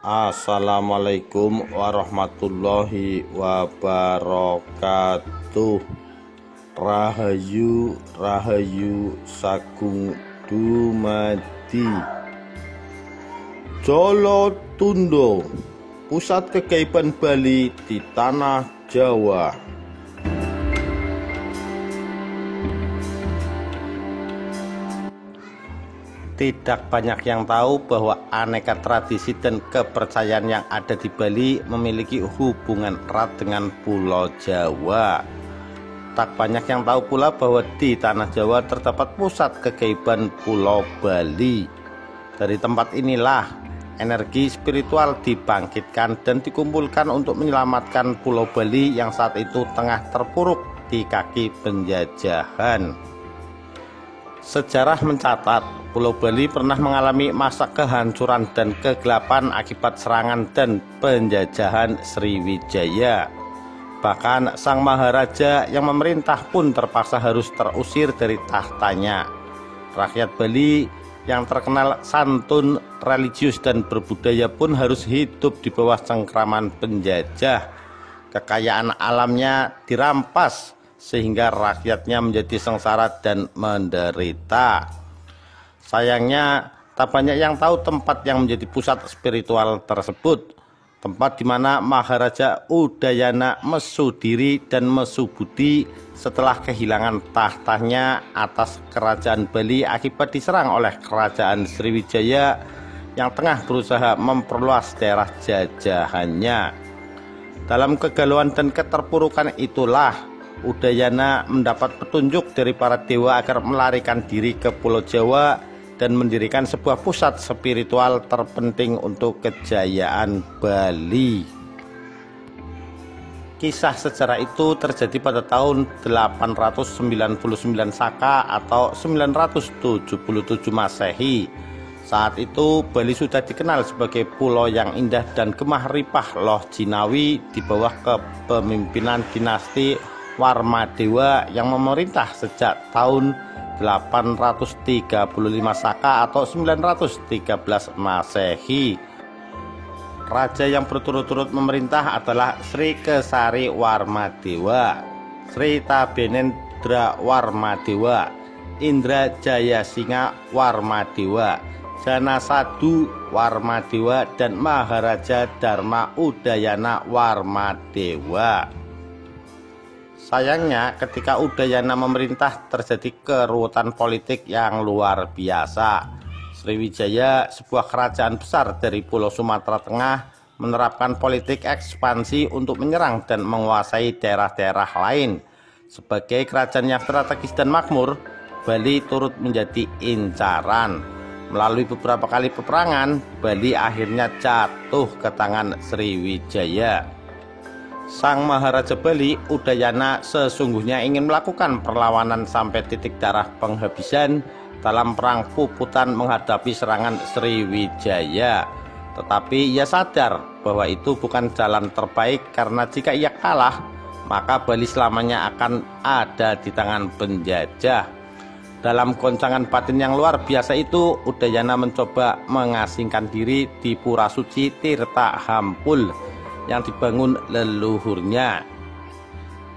Assalamualaikum warahmatullahi wabarakatuh. Rahayu Rahayu Sagung Dumadi. Jolo Tundo, pusat kegaiban Bali di tanah Jawa. Tidak banyak yang tahu bahwa aneka tradisi dan kepercayaan yang ada di Bali memiliki hubungan erat dengan Pulau Jawa. Tak banyak yang tahu pula bahwa di tanah Jawa terdapat pusat kegaiban Pulau Bali. Dari tempat inilah energi spiritual dibangkitkan dan dikumpulkan untuk menyelamatkan Pulau Bali yang saat itu tengah terpuruk di kaki penjajahan. Sejarah mencatat, Pulau Bali pernah mengalami masa kehancuran dan kegelapan akibat serangan dan penjajahan Sriwijaya. Bahkan sang maharaja yang memerintah pun terpaksa harus terusir dari tahtanya. Rakyat Bali yang terkenal santun, religius dan berbudaya pun harus hidup di bawah cengkraman penjajah. Kekayaan alamnya dirampas sehingga rakyatnya menjadi sengsara dan menderita. Sayangnya tak banyak yang tahu tempat yang menjadi pusat spiritual tersebut, tempat di mana Maharaja Udayana Mesudiri dan Mesubudi setelah kehilangan tahtanya atas kerajaan Bali akibat diserang oleh kerajaan Sriwijaya yang tengah berusaha memperluas daerah jajahannya. Dalam kegalauan dan keterpurukan itulah Udayana mendapat petunjuk dari para dewa agar melarikan diri ke Pulau Jawa dan mendirikan sebuah pusat spiritual terpenting untuk kejayaan Bali. Kisah sejarah itu terjadi pada tahun 899 Saka atau 977 Masehi. Saat itu Bali sudah dikenal sebagai pulau yang indah dan gemah ripah Loh Jinawi di bawah kepemimpinan dinasti Warmadewa yang memerintah sejak tahun 835 Saka atau 913 Masehi. Raja yang berturut-turut memerintah adalah Sri Kesari Warmadewa, Sri Tabenendra Warmadewa, Indra Jayasinga Warmadewa, Janasadu Warmadewa, dan Maharaja Dharma Udayana Warmadewa. Sayangnya ketika Udayana memerintah terjadi keruwetan politik yang luar biasa. Sriwijaya, sebuah kerajaan besar dari Pulau Sumatera Tengah, menerapkan politik ekspansi untuk menyerang dan menguasai daerah-daerah lain. Sebagai kerajaan yang strategis dan makmur, Bali turut menjadi incaran. Melalui beberapa kali peperangan, Bali akhirnya jatuh ke tangan Sriwijaya. Sang Maharaja Bali, Udayana, sesungguhnya ingin melakukan perlawanan sampai titik darah penghabisan dalam perang Puputan menghadapi serangan Sriwijaya. Tetapi ia sadar bahwa itu bukan jalan terbaik karena jika ia kalah, maka Bali selamanya akan ada di tangan penjajah. Dalam goncangan batin yang luar biasa itu, Udayana mencoba mengasingkan diri di Pura Suci Tirta Hampul yang dibangun leluhurnya.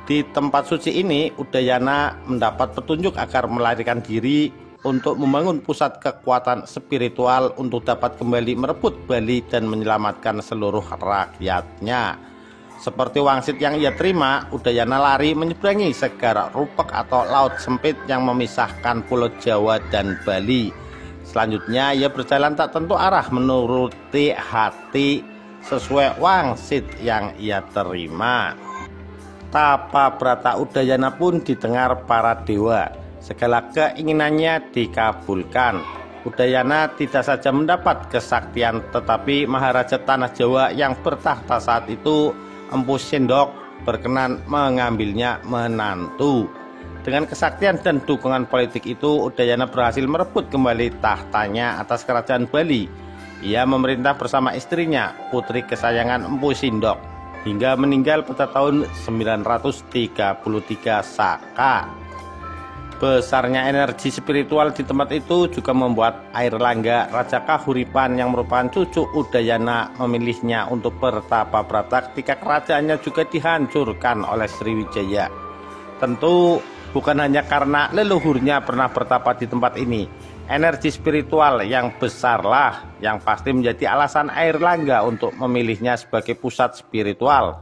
Di tempat suci ini, Udayana mendapat petunjuk agar melarikan diri untuk membangun pusat kekuatan spiritual untuk dapat kembali merebut Bali dan menyelamatkan seluruh rakyatnya. Seperti wangsit yang ia terima, Udayana lari menyeberangi Segara Rupek atau laut sempit yang memisahkan Pulau Jawa dan Bali. Selanjutnya ia berjalan tak tentu arah menuruti hati sesuai wangsit yang ia terima. Tapa Brata Udayana pun didengar para dewa. Segala keinginannya dikabulkan. Udayana tidak saja mendapat kesaktian, tetapi Maharaja Tanah Jawa yang bertahta saat itu, Empu Sendok, berkenan mengambilnya menantu. Dengan kesaktian dan dukungan politik itu, Udayana berhasil merebut kembali tahtanya atas kerajaan Bali. Ia memerintah bersama istrinya, putri kesayangan Empu Sindok, hingga meninggal pada tahun 933 Saka. Besarnya energi spiritual di tempat itu juga membuat Airlangga, Raja Kahuripan yang merupakan cucu Udayana, memilihnya untuk bertapa brata ketika kerajaannya juga dihancurkan oleh Sriwijaya. Tentu bukan hanya karena leluhurnya pernah bertapa di tempat ini. Energi spiritual yang besarlah yang pasti menjadi alasan Airlangga untuk memilihnya sebagai pusat spiritual.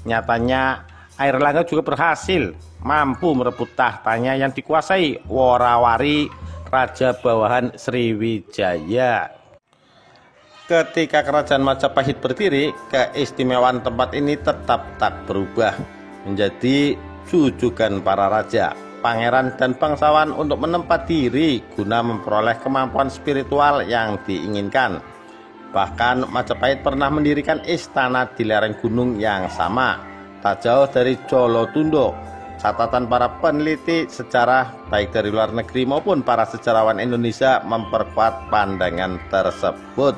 Nyatanya Airlangga juga berhasil mampu merebut tahtanya yang dikuasai Worawari, raja bawahan Sriwijaya. Ketika kerajaan Majapahit berdiri, keistimewaan tempat ini tetap tak berubah, menjadi jujukan para raja, pangeran dan bangsawan untuk menempat diri guna memperoleh kemampuan spiritual yang diinginkan. Bahkan Majapahit pernah mendirikan istana di lereng gunung yang sama, tak jauh dari Jolotundo. Catatan para peneliti sejarah baik dari luar negeri maupun para sejarawan Indonesia memperkuat pandangan tersebut.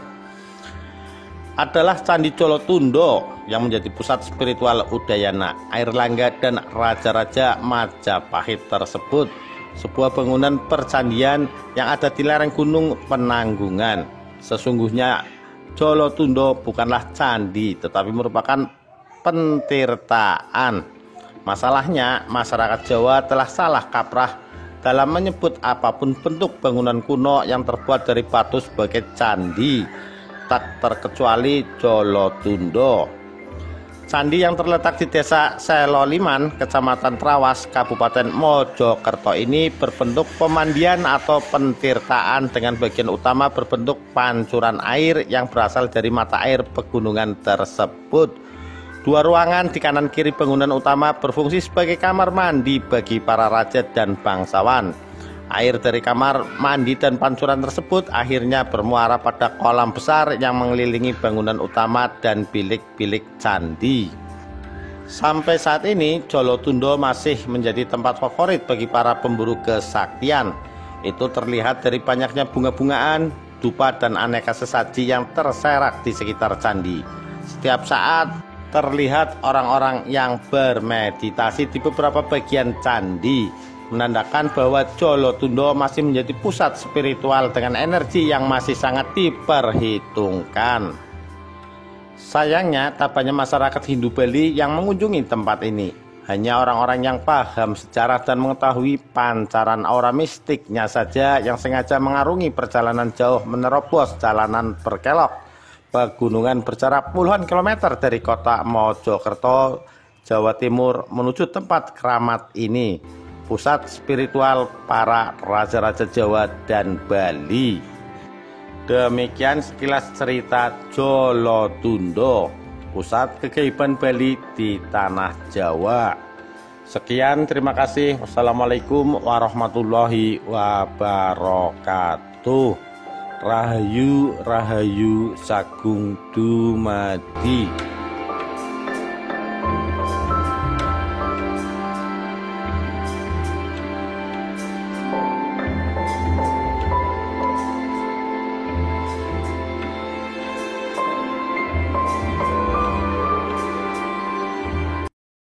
Adalah Candi Jolotundo yang menjadi pusat spiritual Udayana, Airlangga dan raja-raja Majapahit tersebut. Sebuah bangunan percandian yang ada di lereng gunung Penanggungan. Sesungguhnya Jolotundo bukanlah candi tetapi merupakan pentirtaan. Masalahnya, masyarakat Jawa telah salah kaprah dalam menyebut apapun bentuk bangunan kuno yang terbuat dari batu sebagai candi, tak terkecuali Jolotundo. Candi yang terletak di desa Seloliman, Kecamatan Trawas, Kabupaten Mojokerto ini berbentuk pemandian atau pentirtaan dengan bagian utama berbentuk pancuran air yang berasal dari mata air pegunungan tersebut. Dua ruangan di kanan kiri bangunan utama berfungsi sebagai kamar mandi bagi para raja dan bangsawan. Air dari kamar mandi dan pancuran tersebut akhirnya bermuara pada kolam besar yang mengelilingi bangunan utama dan bilik-bilik candi. Sampai saat ini Jolotundo masih menjadi tempat favorit bagi para pemburu kesaktian. Itu terlihat dari banyaknya bunga-bungaan, dupa dan aneka sesaji yang terserak di sekitar candi. Setiap saat terlihat orang-orang yang bermeditasi di beberapa bagian candi, menandakan bahwa Jolotundo masih menjadi pusat spiritual dengan energi yang masih sangat diperhitungkan. Sayangnya, tak banyak masyarakat Hindu Bali yang mengunjungi tempat ini. Hanya orang-orang yang paham sejarah dan mengetahui pancaran aura mistiknya saja yang sengaja mengarungi perjalanan jauh menerobos jalanan berkelok pegunungan berjarak puluhan kilometer dari kota Mojokerto, Jawa Timur menuju tempat keramat ini, pusat spiritual para raja-raja Jawa dan Bali. Demikian sekilas cerita Jolotundo, pusat kegaiban Bali di tanah Jawa. Sekian, terima kasih. Wassalamualaikum warahmatullahi wabarakatuh. Rahayu Rahayu Sagung Dumadi.